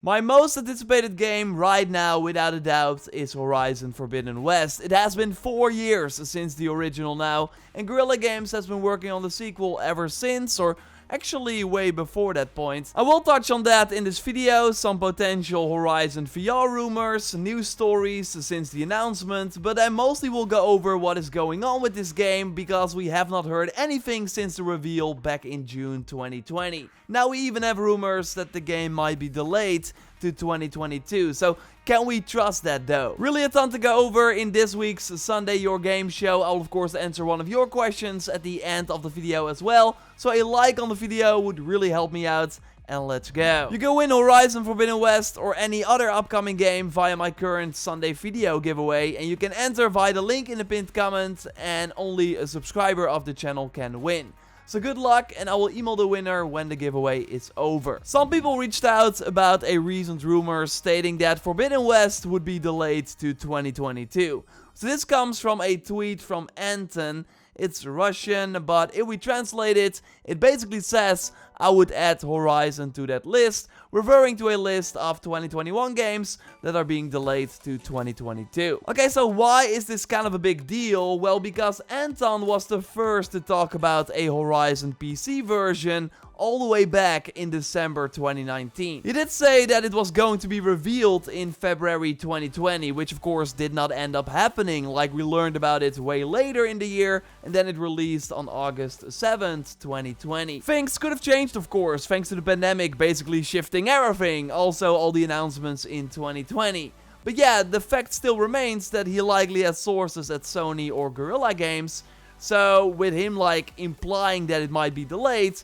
My most anticipated game right now, without a doubt, is Horizon Forbidden West. It has been 4 years since the original now, and Guerrilla Games has been working on the sequel ever since, or actually way before that point. I will touch on that in this video, some potential Horizon VR rumors, news stories since the announcement, but I mostly will go over what is going on with this game, because we have not heard anything since the reveal back in June 2020. Now we even have rumors that the game might be delayed to 2022, so can we trust that though? Really a ton to go over in this week's Sunday Your Game show. I'll of course answer one of your questions at the end of the video as well, so a like on the video would really help me out. And let's go. You can win Horizon Forbidden West or any other upcoming game via my current Sunday video giveaway, and you can enter via the link in the pinned comment, and only a subscriber of the channel can win. So good luck, and I will email the winner when the giveaway is over. Some people reached out about a recent rumor stating that Forbidden West would be delayed to 2022. So this comes from a tweet from Anton. It's Russian, but if we translate it, it basically says, I would add Horizon to that list, referring to a list of 2021 games that are being delayed to 2022. Okay, so why is this kind of a big deal? Well, because Anton was the first to talk about a Horizon PC version all the way back in December 2019. He did say that it was going to be revealed in February 2020, which of course did not end up happening, like we learned about it way later in the year, and then it released on August 7th, 2020. Things could have changed, of course, thanks to the pandemic basically shifting everything, also all the announcements in 2020. But yeah, the fact still remains that he likely has sources at Sony or Guerrilla Games, so with him like implying that it might be delayed,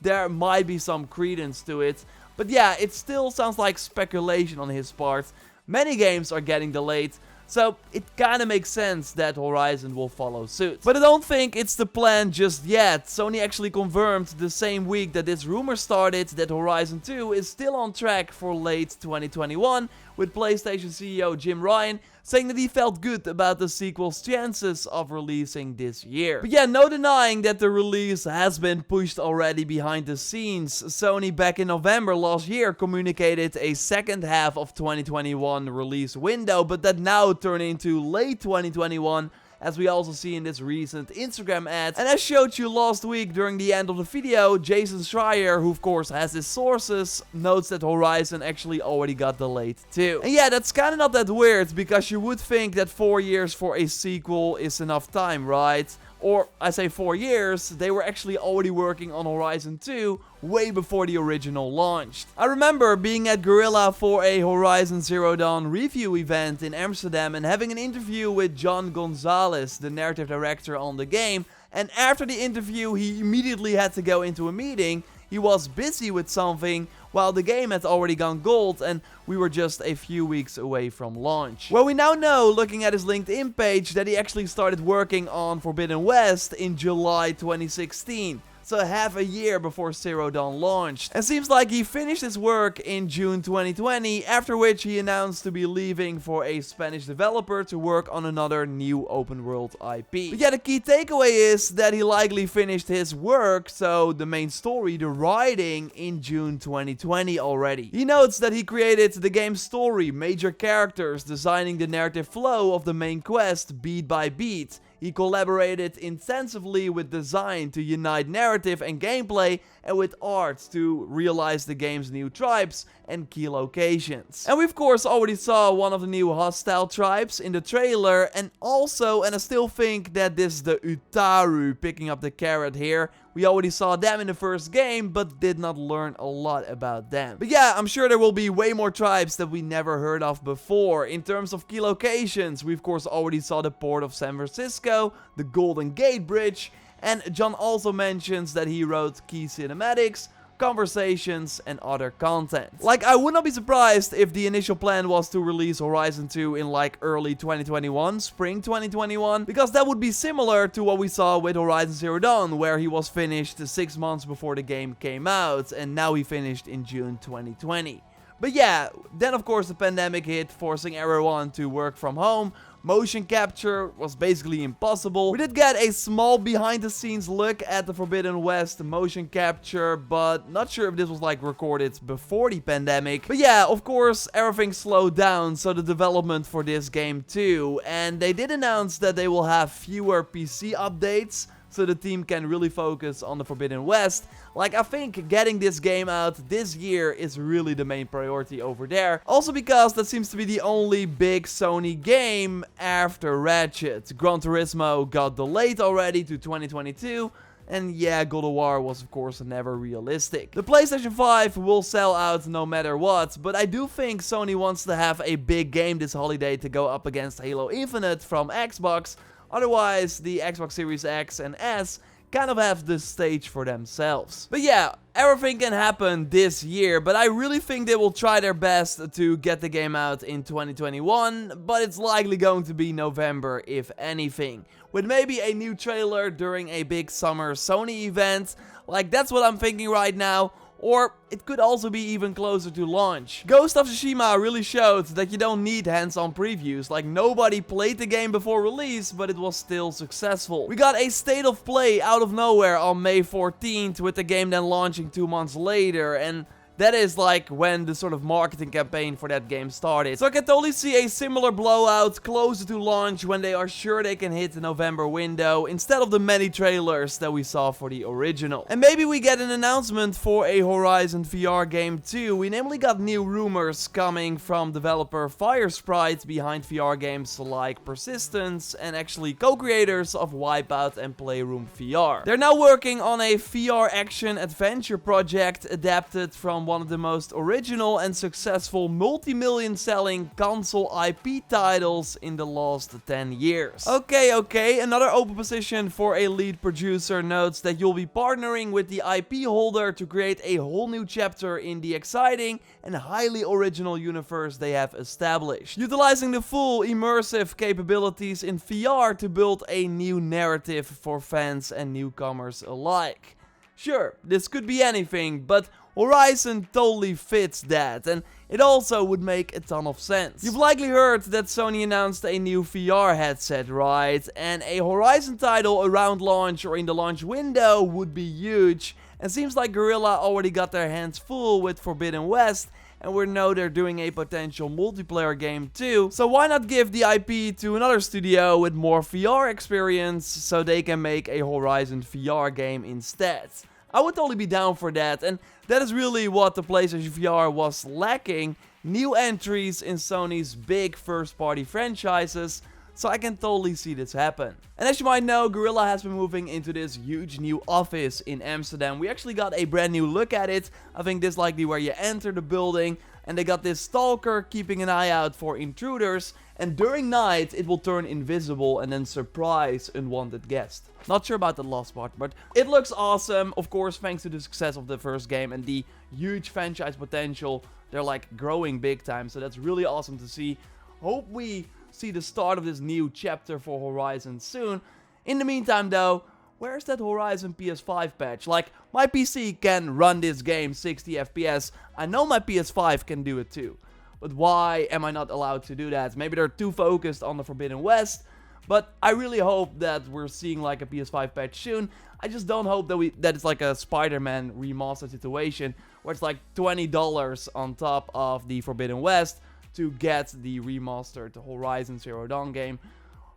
there might be some credence to it. But yeah, it still sounds like speculation on his part. Many games are getting delayed, so it kinda makes sense that Horizon will follow suit. But I don't think it's the plan just yet. Sony actually confirmed the same week that this rumor started that Horizon 2 is still on track for late 2021, with PlayStation CEO Jim Ryan saying that he felt good about the sequel's chances of releasing this year. But yeah, no denying that the release has been pushed already behind the scenes. Sony back in November last year communicated a second half of 2021 release window, but that now turned into late 2021, as we also see in this recent Instagram ad. And as showed you last week during the end of the video, Jason Schreier, who of course has his sources, notes that Horizon actually already got delayed too. And yeah, that's kinda not that weird, because you would think that 4 years for a sequel is enough time, right? Or, I say 4 years, they were actually already working on Horizon 2 way before the original launched. I remember being at Guerrilla for a Horizon Zero Dawn review event in Amsterdam and having an interview with Gonzalez, the narrative director on the game, and after the interview he immediately had to go into a meeting. He was busy with something while the game had already gone gold, and we were just a few weeks away from launch. Well, we now know, looking at his LinkedIn page, that he actually started working on Forbidden West in July 2016. So half a year before Zero Dawn launched. And seems like he finished his work in June 2020, after which he announced to be leaving for a Spanish developer to work on another new open world IP. But yeah, the key takeaway is that he likely finished his work, so the main story, the writing, in June 2020 already. He notes that he created the game's story, major characters, designing the narrative flow of the main quest beat by beat. He collaborated intensively with design to unite narrative and gameplay, and with art to realize the game's new tribes and key locations. And we of course already saw one of the new hostile tribes in the trailer, and also, and I still think that this is the Utaru, picking up the carrot here, we already saw them in the first game, but did not learn a lot about them. But yeah, I'm sure there will be way more tribes that we never heard of before. In terms of key locations, we of course already saw the port of San Francisco, the Golden Gate Bridge, and John also mentions that he wrote key cinematics, conversations, and other content. Like, I would not be surprised if the initial plan was to release Horizon 2 in like early 2021, spring 2021, because that would be similar to what we saw with Horizon Zero Dawn, where he was finished 6 months before the game came out, and now he finished in June 2020. But yeah, then of course the pandemic hit, forcing everyone to work from home. Motion capture was basically impossible. We did get a small behind the scenes look at the Forbidden West motion capture, but not sure if this was like recorded before the pandemic. But yeah, of course everything slowed down, so the development for this game too. And they did announce that they will have fewer PC updates, so the team can really focus on the Forbidden West. Like, I think getting this game out this year is really the main priority over there. Also because that seems to be the only big Sony game after Ratchet. Gran Turismo got delayed already to 2022. And yeah, God of War was of course never realistic. The PlayStation 5 will sell out no matter what, but I do think Sony wants to have a big game this holiday to go up against Halo Infinite from Xbox. Otherwise, the Xbox Series X and S kind of have the stage for themselves. But yeah, everything can happen this year, but I really think they will try their best to get the game out in 2021, but it's likely going to be November if anything. With maybe a new trailer during a big summer Sony event. Like, that's what I'm thinking right now. Or it could also be even closer to launch. Ghost of Tsushima really showed that you don't need hands-on previews. Like, nobody played the game before release, but it was still successful. We got a state of play out of nowhere on May 14th, with the game then launching 2 months later, and that is like when the sort of marketing campaign for that game started. So I can totally see a similar blowout closer to launch when they are sure they can hit the November window instead of the many trailers that we saw for the original. And maybe we get an announcement for a Horizon VR game too. We namely got new rumors coming from developer Firesprite behind VR games like Persistence and actually co-creators of Wipeout and Playroom VR. They're now working on a VR action adventure project adapted from one of the most original and successful multi-million selling console IP titles in the last 10 years. Okay, another open position for a lead producer notes that you'll be partnering with the IP holder to create a whole new chapter in the exciting and highly original universe they have established, utilizing the full immersive capabilities in VR to build a new narrative for fans and newcomers alike. Sure, this could be anything, but Horizon totally fits that, and it also would make a ton of sense. You've likely heard that Sony announced a new VR headset, right? And a Horizon title around launch or in the launch window would be huge, and seems like Guerrilla already got their hands full with Forbidden West, and we know they're doing a potential multiplayer game too. So why not give the IP to another studio with more VR experience so they can make a Horizon VR game instead? I would totally be down for that, and that is really what the PlayStation VR was lacking. New entries in Sony's big first-party franchises, so I can totally see this happen. And as you might know, Guerrilla has been moving into this huge new office in Amsterdam. We actually got a brand new look at it. I think this is likely where you enter the building, and they got this stalker keeping an eye out for intruders, and during night it will turn invisible and then surprise unwanted guests. Not sure about the last part, but it looks awesome. Of course, thanks to the success of the first game and the huge franchise potential. They're like growing big time, so that's really awesome to see. Hope we see the start of this new chapter for Horizon soon. In the meantime though, where's that Horizon PS5 patch? Like, my PC can run this game 60 FPS. I know my PS5 can do it too. But why am I not allowed to do that? Maybe they're too focused on the Forbidden West. But I really hope that we're seeing like a PS5 patch soon. I just don't hope that it's like a Spider-Man remastered situation where it's like $20 on top of the Forbidden West to get the remastered Horizon Zero Dawn game.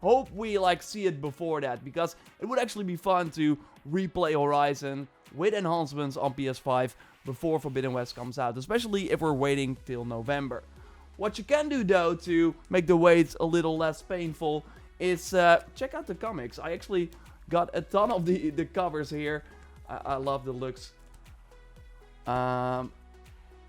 Hope we like see it before that, because it would actually be fun to replay Horizon with enhancements on PS5 before Forbidden West comes out, especially if we're waiting till November. What you can do though to make the wait a little less painful is check out the comics. I actually got a ton of the covers here. I love the looks.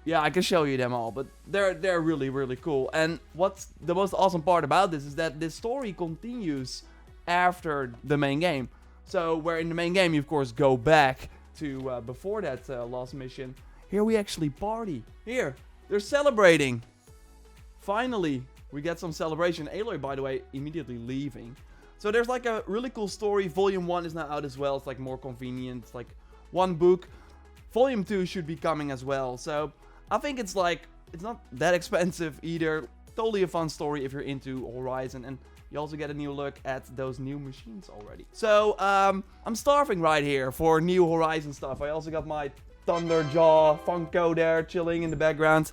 Yeah, I can show you them all, but they're really, really cool. And what's the most awesome part about this is that this story continues after the main game. So where in the main game you of course go back to before that last mission. Here we actually party. Here, they're celebrating. Finally, we get some celebration. Aloy, by the way, immediately leaving. So there's like a really cool story. Volume 1 is now out as well. It's like more convenient. It's like one book. Volume 2 should be coming as well. So I think it's it's not that expensive either. Totally a fun story if you're into Horizon, and you also get a new look at those new machines already. So, I'm starving right here for new Horizon stuff. I also got my Thunderjaw Funko there chilling in the background.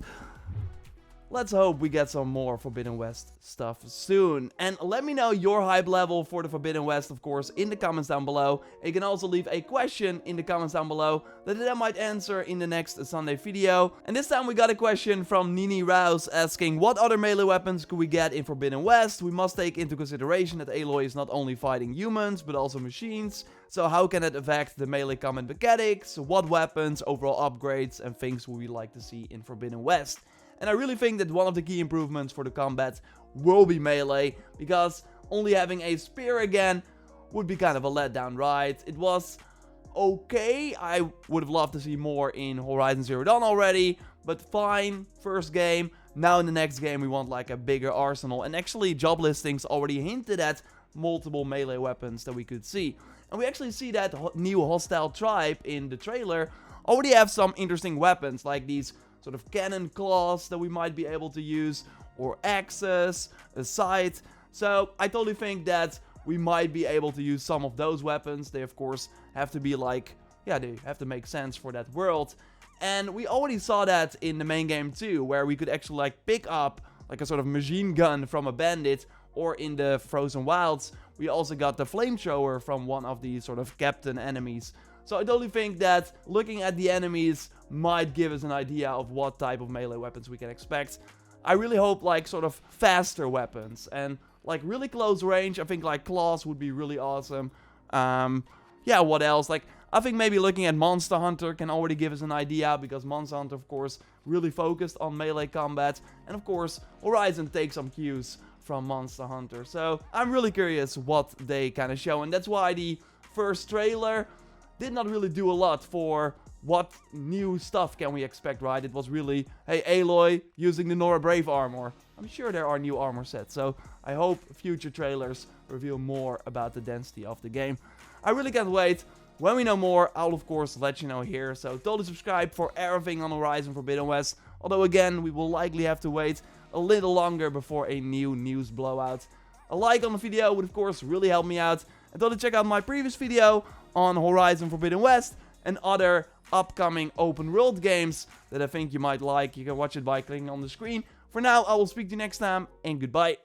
Let's hope we get some more Forbidden West stuff soon. And let me know your hype level for the Forbidden West, of course, in the comments down below. And you can also leave a question in the comments down below that I might answer in the next Sunday video. And this time we got a question from Nini Rouse asking, what other melee weapons could we get in Forbidden West? We must take into consideration that Aloy is not only fighting humans, but also machines. So how can that affect the melee combat mechanics? What weapons, overall upgrades, and things would we like to see in Forbidden West? And I really think that one of the key improvements for the combat will be melee, because only having a spear again would be kind of a letdown, right? It was okay. I would have loved to see more in Horizon Zero Dawn already, but fine, first game. Now in the next game we want like a bigger arsenal, and actually job listings already hinted at multiple melee weapons that we could see. And we actually see that new hostile tribe in the trailer already have some interesting weapons, like these sort of cannon claws that we might be able to use, or axes, a scythe. So I totally think that we might be able to use some of those weapons. They of course have to be like, yeah, they have to make sense for that world. And we already saw that in the main game too, where we could actually like pick up like a sort of machine gun from a bandit, or in the Frozen Wilds, we also got the flamethrower from one of the sort of captain enemies. So I totally think that looking at the enemies might give us an idea of what type of melee weapons we can expect. I really hope like sort of faster weapons and like really close range. I think like claws would be really awesome. Yeah, what else? Like I think maybe looking at Monster Hunter can already give us an idea, because Monster Hunter of course really focused on melee combat, and of course Horizon takes some cues from Monster Hunter. So I'm really curious what they kind of show, and that's why the first trailer did not really do a lot for what new stuff can we expect, right? It was really, hey, Aloy using the Nora Brave armor. I'm sure there are new armor sets, so I hope future trailers reveal more about the density of the game. I really can't wait. When we know more, I'll of course let you know here, so totally subscribe for everything on Horizon Forbidden West. Although again, we will likely have to wait a little longer before a new news blowout. A like on the video would of course really help me out. And totally check out my previous video on Horizon Forbidden West and other upcoming open world games that I think you might like. You can watch it by clicking on the screen. For now, I will speak to you next time, and goodbye.